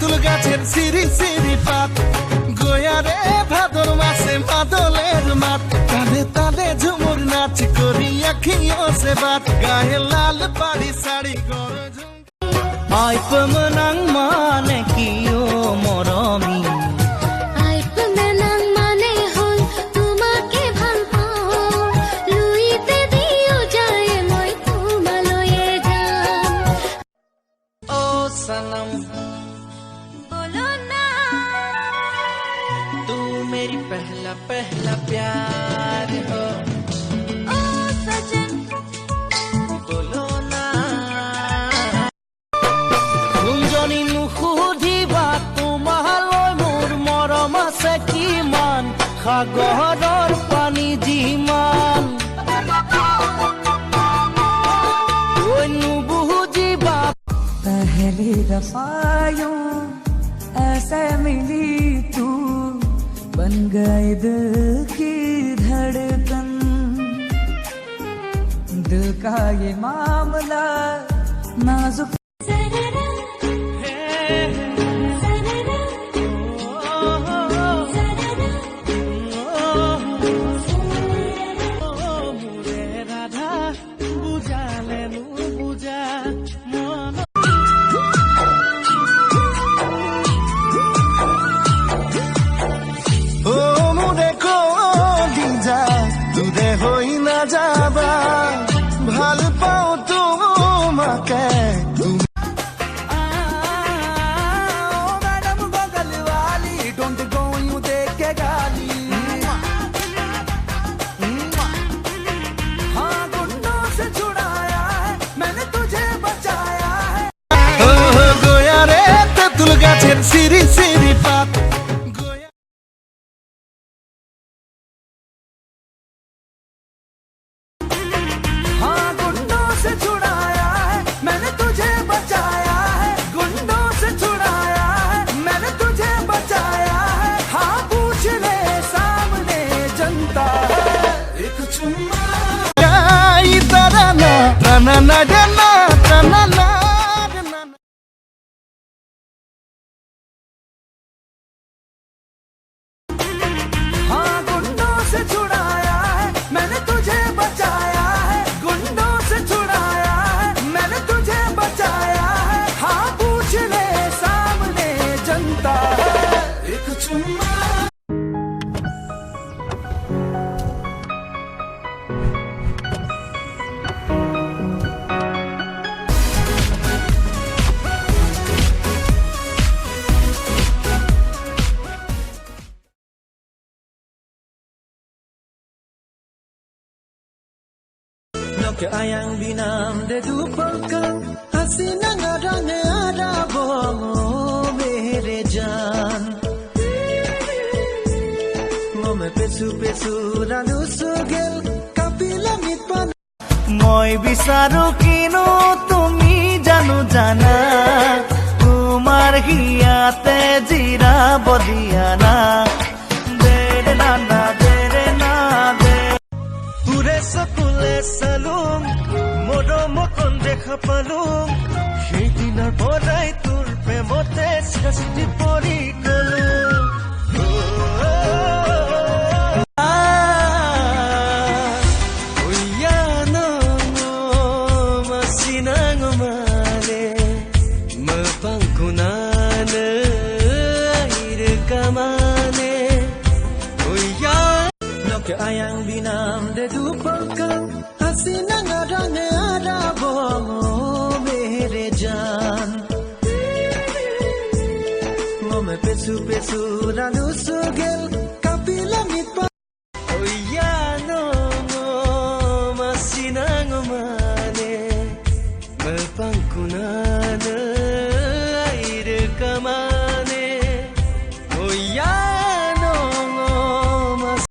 তেঁতুল গাছের সিঁড়ি সিঁড়ি পাত গোয়ারে ভাদর মাসে মাদলের মাত তালে তালে ঝুমুর নাচ করি আখিও সে বাত গায়ে লাল পাড়ি শাড়ি গরঝুম আই পেমেনাং মানে কি ও মরমি আই পেমেনাং মানে হল তোমাকে ভাল পাও লুইতে দিও যায় মই তোমালয়ে যাম ও সনম बोलो ना तू मेरी पहला पहला प्यार हो ओ सजन बोलो ना गुंजनी नुखुधिबा तुम्हाলৈ মোৰ মৰম আছে কিমান সাগৰৰ পানী যিমান ঐ নুবুজিবা पहली दफा यूं ऐसे मिली तू बन गए दिल की धड़कन दिल का ये मामला नाजुक হই না যাবা ভাল পাও তোমাকে मैडम बगल वाली डोंट गो यूं देख के गाली हाँ गुंडों से छुड़ाया है मैंने तुझे बचाया है গোয়ারে তেঁতুল গাছের সিঁড়ি সিঁড়ি পাত हाँ गुंडों से छुड़ाया है मैंने तुझे बचाया है गुंडों से छुड़ाया है मैंने तुझे बचाया है हाँ पूछ ले सामने जनता है एक चुम्मा গাই তারা না টানা না ডানা টানা না हाँ गुंडों से छुड़ाया है मैंने तुझे बचाया है गुंडों से छुड़ाया है मैंने तुझे बचाया है हाँ पूछ ले सामने जनता है एक चुम्मा Ke ayang binam de dupalka hasina ngarang ada bomo mere jaan mome pesu pesu ranu sugel kapila mitpan মই বিচাৰো কিনো তুমি জানো জানা তোমাৰ হিয়াতে জিৰা বদিয়ানা দেৰে না দেৰে না দে পুৰে সকলে সালুম মৰমকন দেখা পালুম সেইদিনৰ পৰাই তোৰ প্ৰেমতে সৃষ্টি পৰি গলো ayang binam de dupalka hasina ngarang ada bomo mere jaan mome pesu pesu ranu sugel kapila mitpa